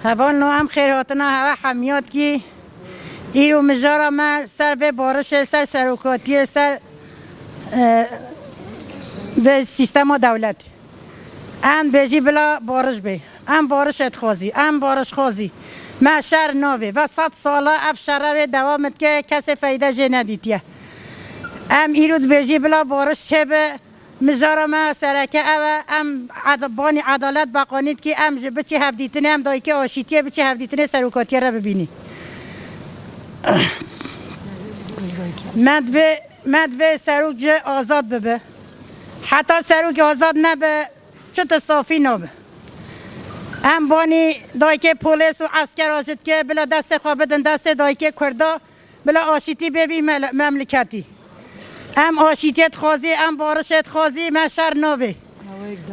هوا نام خیر هاتنا هوا حمیات کی ایرو مجارا ما سر به بارش سر سروکاتی سر به سیستم دولت ام بیجی بلا بارش بی ام بارش اتخوازی ام بارش خوازی ما شهر ناوی و 100 ساله اف شهر دوامت که کسی فایده جه ندیدیه ام ایرود بیجی بلا بارش چه به مجارا ما سرکه او ام بانی عدالت بقانید که ام بچی هفدیتنه ام دایی که آشیتیه بچی هفدیتنه سروکاتیه را ببینی مدوه سروک جه آزاد ببه حتی سروک آزاد نبه چطور صافی نبه ام بانی دایی که پولیس و عسکر آجد که بلا دست خواه بدن دست دایی که کرده بلا آشیتی ببی مملکتی ام آشیتیت خوازی ام بارشت خوازی من شر نبه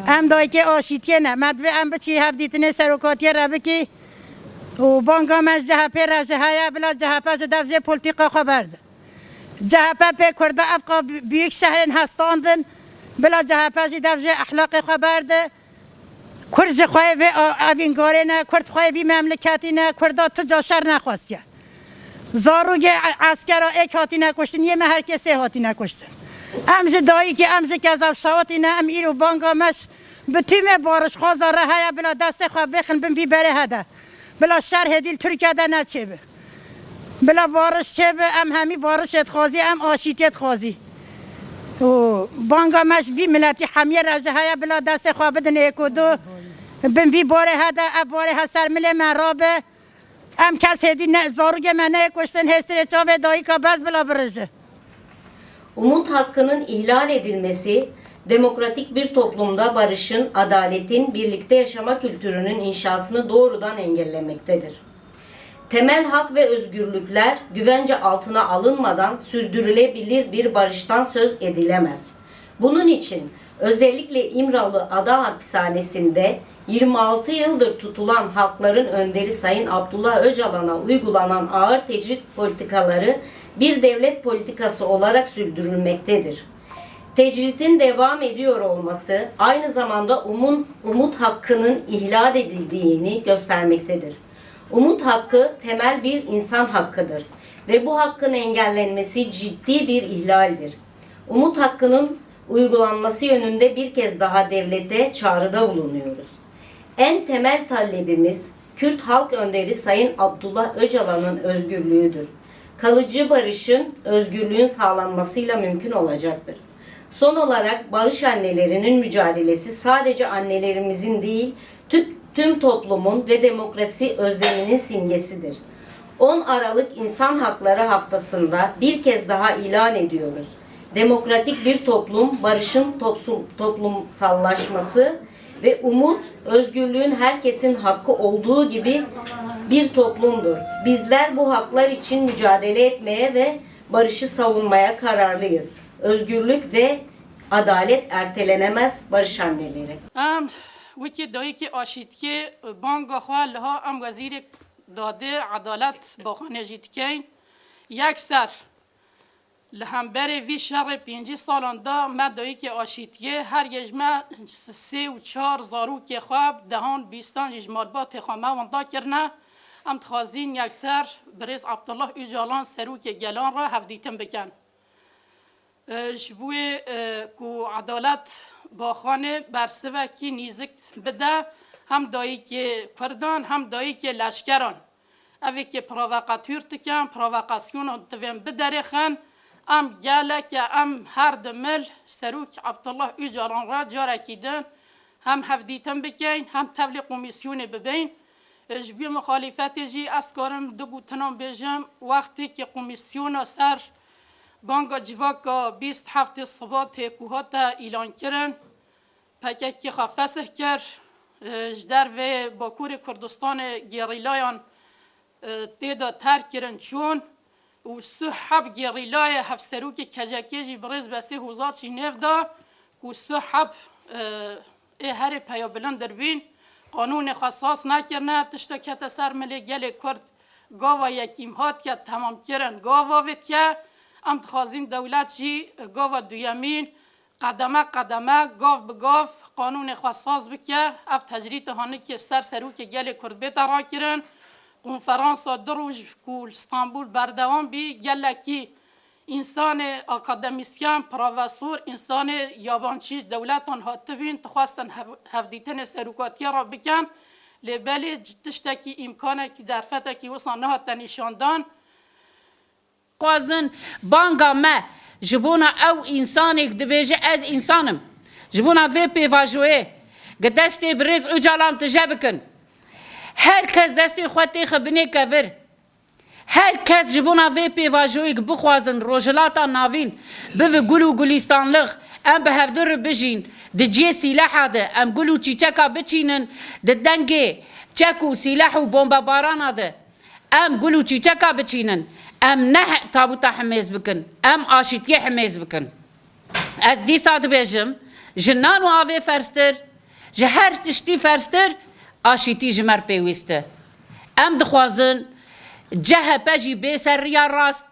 ام دایی که آشیتیه نه مدوه ام بچی هفدیتنه سروکاتیه را بکی و بانگا مش جهپه رجه های بلا جهپه جه دفجه پولتیقا خبرد جهپه پی کرده افقا بیک شهرین هستاندن بلا جهپه جه دفجه اخلاق خبرد کرد خواه و اوینگاره نه کرد خواه وی مملکتی نه کرده تو جاشر نخواستیه زاروگ عسکرا ایک هاتی نکشتن یه مهر کسی هاتی نکشتن امج دایی که امج کذب شواتی نه ام ایرو بانگا مش به تیم بارش خوازا رهایا بلا دست خواه بخن بم بی بره هده بلا شهر هدیل ترکیه ده نه چه به بلا بارش چه به ام همی بارشت خوازی ام آشیتیت خوازی و بانگا مش وی ملتی حمیه رجه های بلا دست خواه بدن یک و دو بم بی باره هده اب باره هسر مل مرابه ام کس هدی نه زاروگ منه کشتن هستره چاوه دایی که بز بلا برجه Umut hakkının ihlal edilmesi, demokratik bir toplumda barışın, adaletin, birlikte yaşama kültürünün inşasını doğrudan engellemektedir. Temel hak ve özgürlükler güvence altına alınmadan sürdürülebilir bir barıştan söz edilemez. Bunun için özellikle İmralı Ada Hapishanesi'nde 26 yıldır tutulan halkların önderi Sayın Abdullah Öcalan'a uygulanan ağır tecrit politikaları bir devlet politikası olarak sürdürülmektedir. Tecritin devam ediyor olması aynı zamanda umut hakkının ihlal edildiğini göstermektedir. Umut hakkı temel bir insan hakkıdır ve bu hakkın engellenmesi ciddi bir ihlaldir. Umut hakkının uygulanması yönünde bir kez daha devlete çağrıda bulunuyoruz. En temel talebimiz Kürt halk önderi Sayın Abdullah Öcalan'ın özgürlüğüdür. Kalıcı barışın, özgürlüğün sağlanmasıyla mümkün olacaktır. Son olarak barış annelerinin mücadelesi sadece annelerimizin değil, tüm toplumun ve demokrasi özleminin simgesidir. 10 Aralık İnsan Hakları Haftası'nda bir kez daha ilan ediyoruz. Demokratik bir toplum, barışın toplumsallaşması ve umut, özgürlüğün herkesin hakkı olduğu gibi bir toplumdur. Bizler bu haklar için mücadele etmeye ve barışı savunmaya kararlıyız. Özgürlük ve adalet ertelenemez barış anneleri. وکی دایی که آشیدکی بانگ خواه لها ام وزیر داده عدالت باخانه جید کن یک سر لهمبر وی شر 5 سالان دا ما دایی که آشیدکی هر گجمه 3 و 4 زارو که خواب دهان 20 جمال با تخامه وندا کرنه ام تخازین یک سر بریز عبدالله اوجالان سرو که گلان را هفدیتن بکن جبوی کو عدالت باخانه برسوه کی نیزکت بده هم دایی که کردان هم دایی که لشکران اوی که پرووکاتور تکن پرووکاسیون تویم بدرخن ام گله که ام هر دمل سروک عبدالله اوجالان را جاره کیدن هم هفدیتن بکن هم تولی کمیسیون ببین جبوی مخالفت جی اسکارم دو تنام بیجم وقتی که کمیسیون سر بانگا جواکا 27 صبات کوهاتا اعلان کرن پککی خفسه کر جدر و باکور کردستان گریلایان تیدا تر کرن چون و سحب گریلای هفسروک کجاکیجی برز بسی هزار چی نف دا و سحب هر پیا بلند دربین قانون خصاص نکرنه تشتا کت سر ملی گل کرد گاوا یکیم هات که تمام کرن گاوا وید که ام تخازین دولت جی گاوا دویمین قدمه قدمه گاف به گاف قانون خواستاز بکه اف تجریت هانی که سروک گل کرد بیتا را کرن کنفرانس دروج کول استانبول بردوام بی گلکی انسان اکادمیسیان پروفسور انسان یابانچی دولتان هاتبین تخواستن هفدیتن سروکاتی را بکن لبلی تشتکی امکانه که در فتا که وصل نهاتن نشاندان قازن بانگا ما جبونا او انسانك دبيجي از انسانم جبونا في بيفاجوه قدستي بريز اجالان تجابكن هر کس دستی خواهی خبنی کفر هر کس جبونا في بيفاجوه بخوازن روجلاتا ناوین بو گلو گلیستان لغ ام به هفدر بجین دجی سلاح ده ام گلو چی چکا بچینن دنگی چکو سلاح و بومبا باران ده ام گلو چی چکا بچینن ام نه تابوتا حميز بكن ام آشتية حميز بكن از دي ساد بيجم جنان و آوه فرستر جهر تشتي فرستر آشتي جمر بيويسته ام دخوازن جه بجي بيسر ريا راست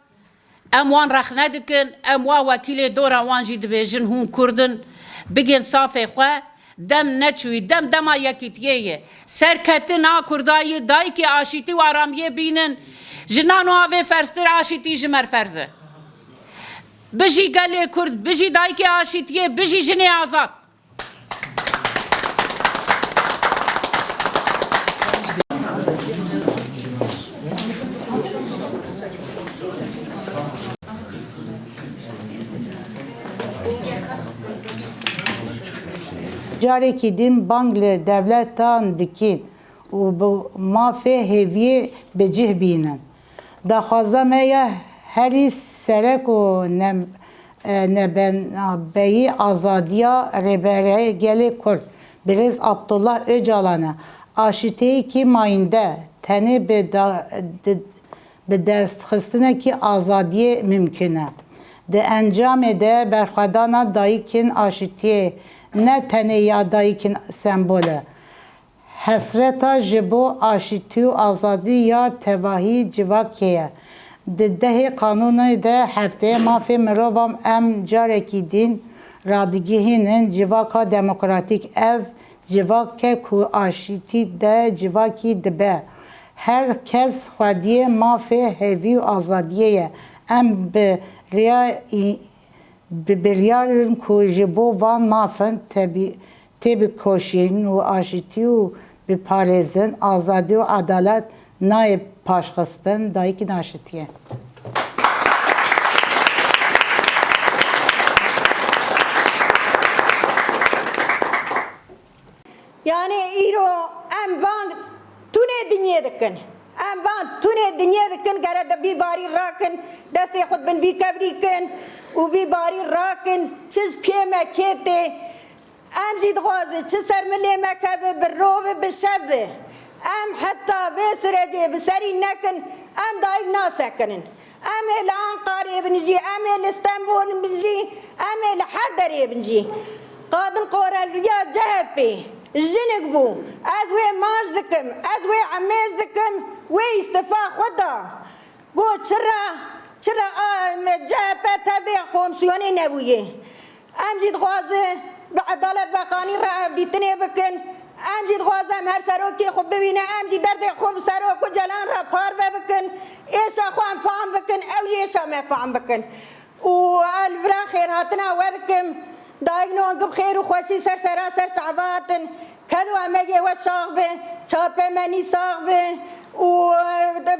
ام وان رخ ندكن ام وكيل دورا وان جي دبيجن هون كردن بگن صافي خواه دم نچوی دما یکیتیه سرکتن آکردایی دایی که آشتی و آرامیه بینن جنان و آوه فرستر آشتی جمر فرزه بجی گله کرد بجی دایی که آشتیه بجی جنه آزاد جارێکی دین بانگ لە دەولەتان دکین و مافێ هێویە بەجێ بینن داخوازە مەیە هەری سەرەک و نەبەنابەیی ئازادیە ڕێبەرەیە گەلێ کورد برێز عەبدوڵڵا ئۆجاڵانە ئاشتەیەکی مایندە تەنێ بە دەستخستنێکی ئازادیە ممکنە di encamê de berxwedana dayîkên aşitiyê ne tenê ya dayîkên sembol e hesreta ji bo aşitî û azadî ya tevahî civakê ye di dehê qanûnê de hefteyê mafê mirovan em carekî din radigihînin civaka demokratîk ev civake ku aşitî de civakî dibe her kes xwediyê mafê hevî û azadiyê ye em bi biryarın ku ji bo van mafin tê koşîn û aşitî û biparêzin azadî û adalet nayê paşxistin dayîkên aşitiye. Yani îro em van tunê dinyê dikin. Em van tunê dinyê dikin gere de vî barî rakin destê xwe bin vî kevrî kin û vî barî rakin çiz pê me kêtê em jî dixwazin çi ser milê me keve bi rovê bi şevê em heta vê sürecê bi serî nekin em dayîk nasekinin em ê li Ankara'yê bin jî em ê li İstanbul'ê bin jî em ê li her derê bin jî qadin qoreliya CHP jinik bû ez wê maaş dikim ez wê emêz dikim wê îstifa xwe da got çira CHP tevê komisyonê nebûye em jî dixwazin bi edalet ve qanîn re hevdîtinê bikin em jî dixwazin her serokê xwe bibîne em jî derdê xwe bi serok û celan re parve bikin êşa xwe em fehm bikin ew jî êşa me fehm bikin û elvira xêrhatina we dikim dayîkno bi xêr û xweşî ser seraser çava hatin kedû emegê we sax be çapê me nî sax be û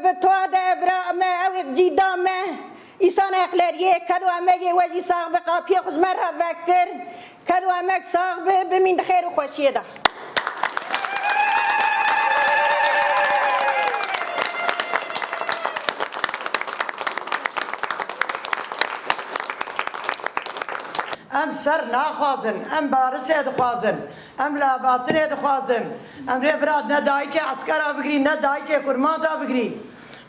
bi toa de evra me ew cîda me îsana exleriyê kedû emegê we jî sax be qapiyê xwe ji me re vekir kedû emek sax be bimîn di xêr û xweşiyê de. ام سر ناخوازن ام بارسه دخوازن ام لاباتنه دخوازن ام ری براد نه دایکه عسکرا بگری نه دایکه کرمانجا بگری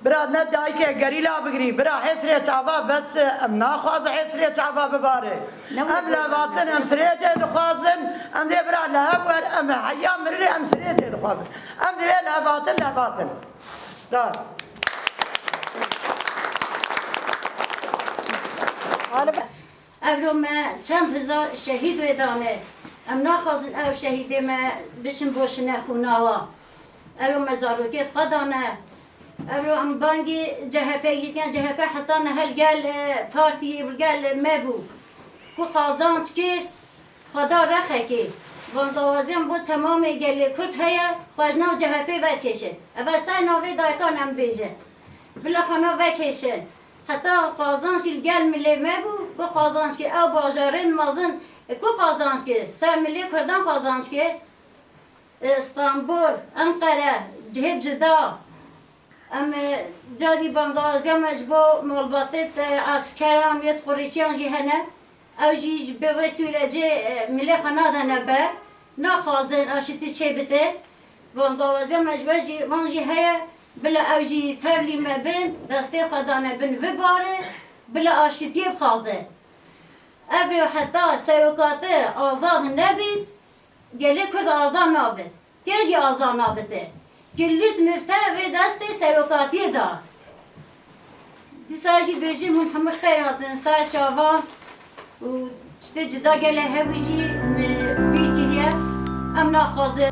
براد نه دایکه گریلا بگری برا حسره چاوا بس ام ناخواز حسره چاوا بباره ام لاباتن ام سریجه دخوازن ام ری براد لهبور ام حیا مری ام سریجه دخوازن ام ری لاباتن دار Evro me çend hezar şehit vedane. Em naxwazin ev şehîdê me bişin boşine xûnawa. Evro mezaroket xedane. Evro em bangî CHP jîtiyan CHP heta nehel gel partiyê gel me bû. Ku xazanç kir xeda rexekê. Vandawaziyan bu temamê gelê Kurd heye xwajnav CHP vekêşe. Ev ser navê daykan em bêje. Bila xwe vekêşin. Heta xazanç kir gel milê me bû. Bu xazanç kir ew bajarên mezin ku xazanç kir. Ser milê Kurdan xazanç kir. İstanbul, Ankara, cihê cida. Em cadî bandawaziya me ji bo malbatê askeran yê Qurêşiyan jî hene. Ew jî ji bi vê sûrecê milê xwe nadane ber. Naxwazin aşitî çêbite. Bandawaziya me ji we jî van jî heye. Bila ew jî tevlî me bin, destê xwe dane bin vê barê, bila aşitiyê bixwaze. Ev heta serokatê azad nebît, gelê Kurd azad nabit. Kê jî azad nabite? Gillît müfte vê destê serokatiyê da. Dîsa jî bêjim hûn hemû xêr hatin ser çavan û tiştê cida gele hewî jî bîr kiriye. Em naxwazin